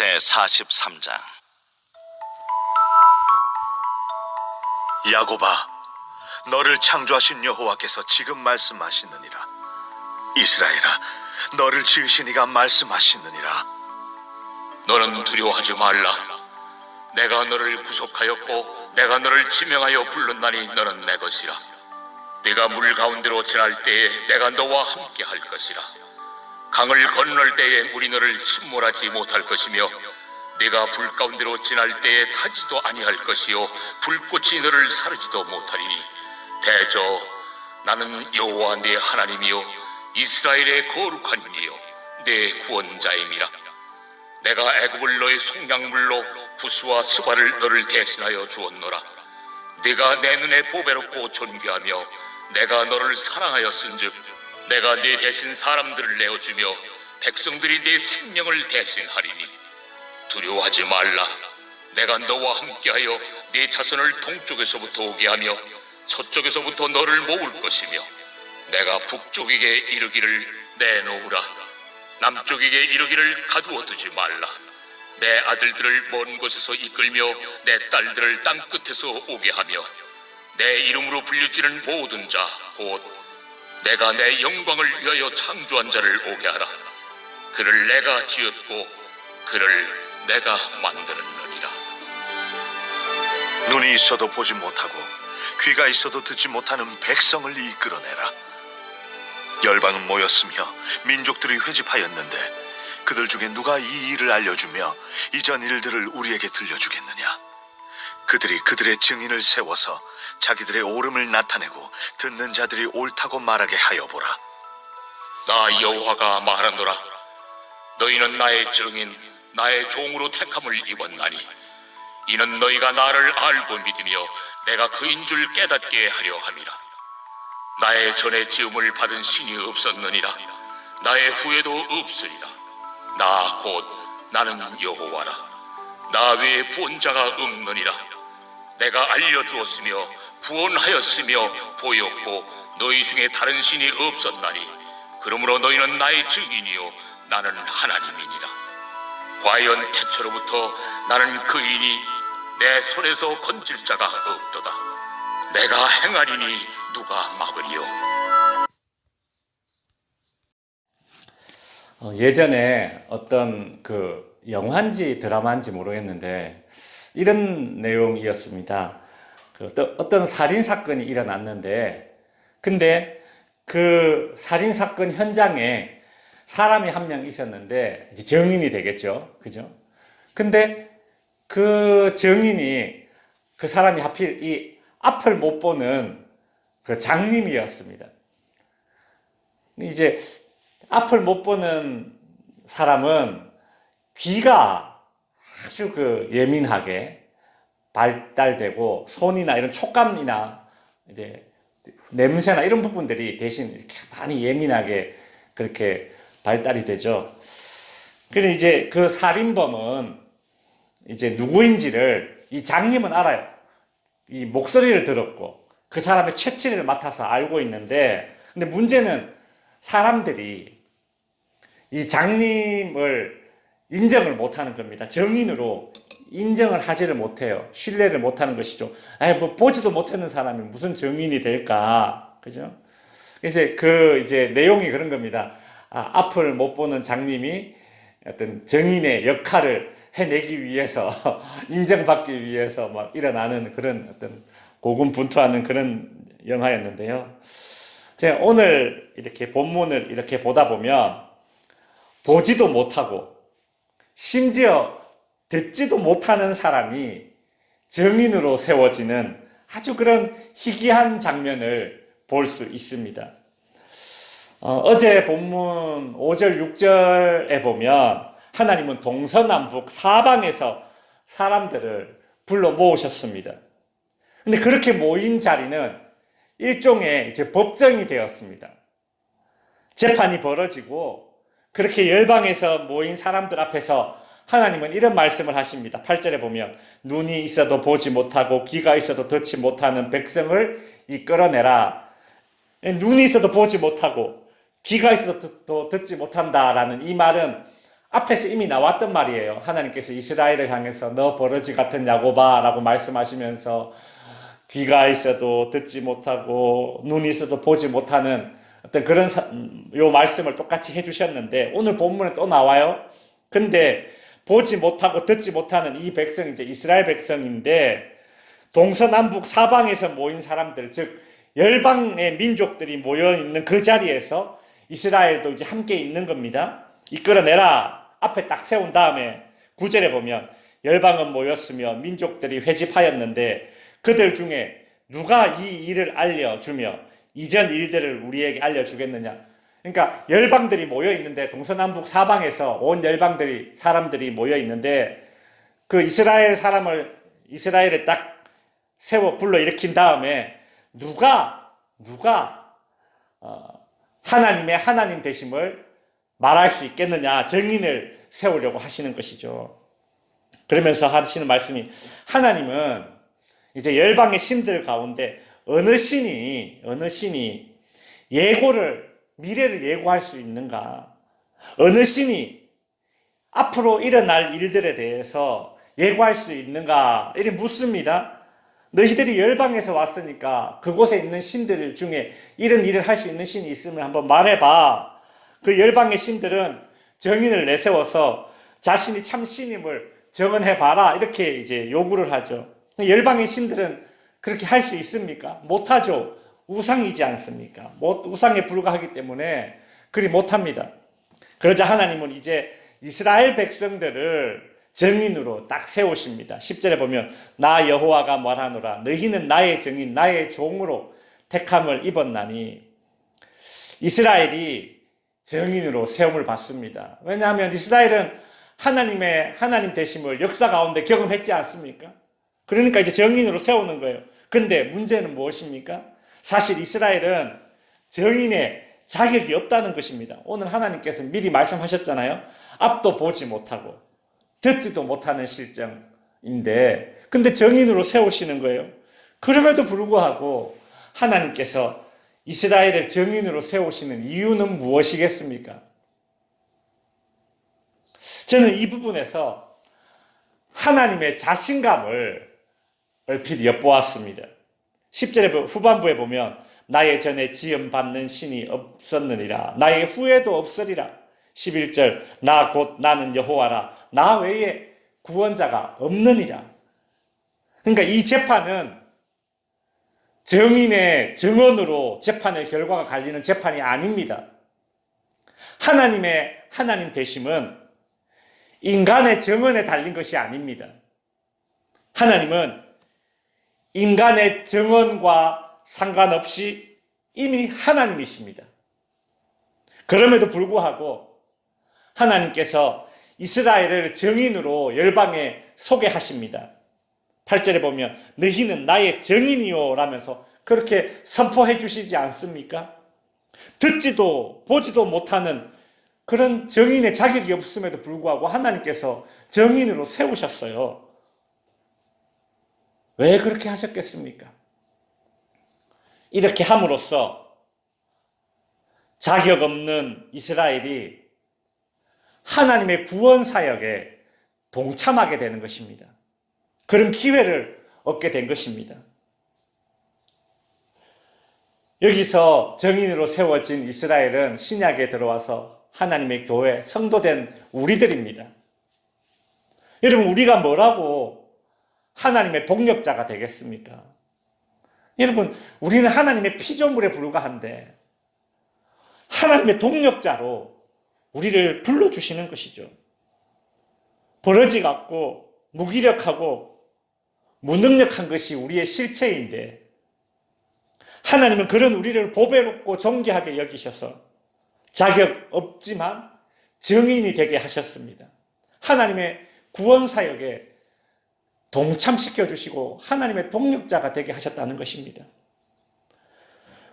제43장. 야곱아, 너를 창조하신 여호와께서 지금 말씀하시느니라. 이스라엘아, 너를 지으신 이가 말씀하시느니라. 너는 두려워하지 말라. 내가 너를 구속하였고 내가 너를 지명하여 불렀나니 너는 내 것이라. 네가 물 가운데로 지날 때에 내가 너와 함께 할 것이라. 강을 건널 때에 물이 너를 침몰하지 못할 것이며 네가 불 가운데로 지날 때에 타지도 아니할 것이요 불꽃이 너를 사르지도 못하리니 대저 나는 여호와 네 하나님이요 이스라엘의 거룩한 이요 네 구원자임이라. 내가 애굽을 너의 속량물로 구스와 스바를 너를 대신하여 주었노라. 네가 내 눈에 보배롭고 존귀하며 내가 너를 사랑하였은즉 내가 네 대신 사람들을 내어주며 백성들이 네 생명을 대신하리니 두려워하지 말라. 내가 너와 함께하여 네 자손을 동쪽에서부터 오게 하며 서쪽에서부터 너를 모을 것이며 내가 북쪽에게 이르기를 내놓으라. 남쪽에게 이르기를 가두어 두지 말라. 내 아들들을 먼 곳에서 이끌며 내 딸들을 땅 끝에서 오게 하며 내 이름으로 불리지는 모든 자 곧 내가 내 영광을 위하여 창조한 자를 오게 하라. 그를 내가 지었고 그를 내가 만들었느니라. 눈이 있어도 보지 못하고 귀가 있어도 듣지 못하는 백성을 이끌어내라. 열방은 모였으며 민족들이 회집하였는데 그들 중에 누가 이 일을 알려주며 이전 일들을 우리에게 들려주겠느냐? 그들이 그들의 증인을 세워서 자기들의 옳음을 나타내고 듣는 자들이 옳다고 말하게 하여 보라. 나 여호와가 말하노라. 너희는 나의 증인 나의 종으로 택함을 입었나니 이는 너희가 나를 알고 믿으며 내가 그인 줄 깨닫게 하려 함이라. 나의 전에 지음을 받은 신이 없었느니라. 나의 후에도 없으리라. 나 곧 나는 여호와라. 나 외에 구원자가 없느니라. 내가 알려주었으며 구원하였으며 보였고 너희 중에 다른 신이 없었나니 그러므로 너희는 나의 증인이요 나는 하나님이니라. 과연 태초로부터 나는 그이니 내 손에서 건질 자가 없도다. 내가 행하리니 누가 막으리요. 예전에 어떤 영화인지 드라마인지 모르겠는데 이런 내용이었습니다. 어떤 살인 사건이 일어났는데 근데 그 살인 사건 현장에 사람이 한 명 있었는데 이제 증인이 되겠죠, 그죠? 근데 그 증인이 그 사람이 하필 이 앞을 못 보는 그 장님이었습니다. 이제 앞을 못 보는 사람은 귀가 아주 예민하게 발달되고 손이나 이런 촉감이나 이제 냄새나 이런 부분들이 대신 이렇게 많이 예민하게 그렇게 발달이 되죠. 그래서 이제 그 살인범은 이제 누구인지를 이 장님은 알아요. 이 목소리를 들었고 그 사람의 체취를 맡아서 알고 있는데 근데 문제는 사람들이 이 장님을 인정을 못하는 겁니다. 증인으로 인정을 하지를 못해요. 신뢰를 못하는 것이죠. 뭐 보지도 못하는 사람이 무슨 증인이 될까, 그죠? 그래서 이제 내용이 그런 겁니다. 앞을 못 보는 장님이 어떤 증인의 역할을 해내기 위해서 인정받기 위해서 막 일어나는 그런 어떤 고군분투하는 그런 영화였는데요. 제가 오늘 이렇게 본문을 이렇게 보다 보면 보지도 못하고 심지어 듣지도 못하는 사람이 증인으로 세워지는 아주 그런 희귀한 장면을 볼 수 있습니다. 어제 본문 5절, 6절에 보면 하나님은 동서남북 사방에서 사람들을 불러 모으셨습니다. 근데 그렇게 모인 자리는 일종의 이제 법정이 되었습니다. 재판이 벌어지고 그렇게 열방에서 모인 사람들 앞에서 하나님은 이런 말씀을 하십니다. 8절에 보면 눈이 있어도 보지 못하고 귀가 있어도 듣지 못하는 백성을 이끌어내라. 눈이 있어도 보지 못하고 귀가 있어도 듣지 못한다라는 이 말은 앞에서 이미 나왔던 말이에요. 하나님께서 이스라엘을 향해서 너 버러지 같은 야곱아 라고 말씀하시면서 귀가 있어도 듣지 못하고 눈이 있어도 보지 못하는 어떤 그런 요 말씀을 똑같이 해주셨는데 오늘 본문에 또 나와요. 근데 보지 못하고 듣지 못하는 이 백성이 이제 이스라엘 백성인데 동서남북 사방에서 모인 사람들, 즉 열방의 민족들이 모여 있는 그 자리에서 이스라엘도 이제 함께 있는 겁니다. 이끌어내라 앞에 딱 세운 다음에 9절에 보면 열방은 모였으며 민족들이 회집하였는데 그들 중에 누가 이 일을 알려주며 이전 일들을 우리에게 알려주겠느냐. 그러니까 열방들이 모여 있는데 동서남북 사방에서 온 열방들이 사람들이 모여 있는데 그 이스라엘을 딱 세워 불러 일으킨 다음에 누가 하나님의 하나님 되심을 말할 수 있겠느냐 증인을 세우려고 하시는 것이죠. 그러면서 하시는 말씀이 하나님은 이제 열방의 신들 가운데 어느 신이 미래를 예고할 수 있는가? 어느 신이 앞으로 일어날 일들에 대해서 예고할 수 있는가? 이렇게 묻습니다. 너희들이 열방에서 왔으니까 그곳에 있는 신들 중에 이런 일을 할 수 있는 신이 있으면 한번 말해봐. 그 열방의 신들은 증인을 내세워서 자신이 참 신임을 증언해봐라. 이렇게 이제 요구를 하죠. 열방의 신들은 그렇게 할 수 있습니까? 못하죠. 우상이지 않습니까? 우상에 불과하기 때문에 그리 못합니다. 그러자 하나님은 이제 이스라엘 백성들을 증인으로 딱 세우십니다. 10절에 보면 나 여호와가 말하노라 너희는 나의 증인 나의 종으로 택함을 입었나니 이스라엘이 증인으로 세움을 받습니다. 왜냐하면 이스라엘은 하나님 되심을 역사 가운데 경험했지 않습니까? 그러니까 이제 증인으로 세우는 거예요. 근데 문제는 무엇입니까? 사실 이스라엘은 증인의 자격이 없다는 것입니다. 오늘 하나님께서 미리 말씀하셨잖아요. 앞도 보지 못하고 듣지도 못하는 실정인데 근데 증인으로 세우시는 거예요. 그럼에도 불구하고 하나님께서 이스라엘을 증인으로 세우시는 이유는 무엇이겠습니까? 저는 이 부분에서 하나님의 자신감을 얼핏 엿보았습니다. 10절의 후반부에 보면 나의 전에 지음받는 신이 없었느니라 나의 후에도 없으리라. 11절 나 곧 나는 여호와라 나 외에 구원자가 없느니라. 그러니까 이 재판은 증인의 증언으로 재판의 결과가 갈리는 재판이 아닙니다. 하나님의 하나님 되심은 인간의 증언에 달린 것이 아닙니다. 하나님은 인간의 증언과 상관없이 이미 하나님이십니다. 그럼에도 불구하고 하나님께서 이스라엘을 증인으로 열방에 소개하십니다. 8절에 보면 너희는 나의 증인이요 라면서 그렇게 선포해 주시지 않습니까? 듣지도 보지도 못하는 그런 증인의 자격이 없음에도 불구하고 하나님께서 증인으로 세우셨어요. 왜 그렇게 하셨겠습니까? 이렇게 함으로써 자격 없는 이스라엘이 하나님의 구원 사역에 동참하게 되는 것입니다. 그런 기회를 얻게 된 것입니다. 여기서 증인으로 세워진 이스라엘은 신약에 들어와서 하나님의 교회, 성도된 우리들입니다. 여러분, 우리가 뭐라고 하나님의 동력자가 되겠습니까? 여러분, 우리는 하나님의 피조물에 불과한데 하나님의 동력자로 우리를 불러주시는 것이죠. 버러지 같고 무기력하고 무능력한 것이 우리의 실체인데 하나님은 그런 우리를 보배롭고 존귀하게 여기셔서 자격 없지만 증인이 되게 하셨습니다. 하나님의 구원 사역에 동참시켜 주시고 하나님의 동력자가 되게 하셨다는 것입니다.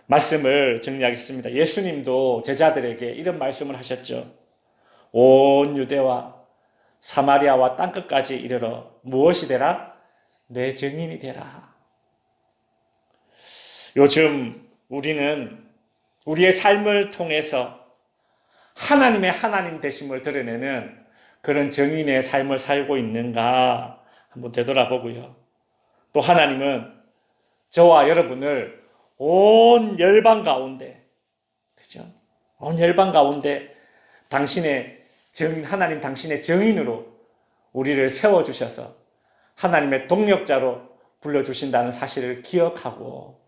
말씀을 정리하겠습니다. 예수님도 제자들에게 이런 말씀을 하셨죠. 온 유대와 사마리아와 땅끝까지 이르러 무엇이 되라? 내 증인이 되라. 요즘 우리는 우리의 삶을 통해서 하나님의 하나님 되심을 드러내는 그런 정인의 삶을 살고 있는가 한번 되돌아보고요. 또 하나님은 저와 여러분을 온 열방 가운데, 그죠? 온 열방 가운데 당신의 정인, 하나님 당신의 정인으로 우리를 세워주셔서 하나님의 동력자로 불러주신다는 사실을 기억하고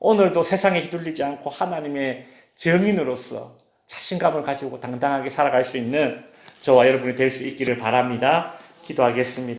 오늘도 세상에 휘둘리지 않고 하나님의 정인으로서 자신감을 가지고 당당하게 살아갈 수 있는 저와 여러분이 될 수 있기를 바랍니다. 기도하겠습니다.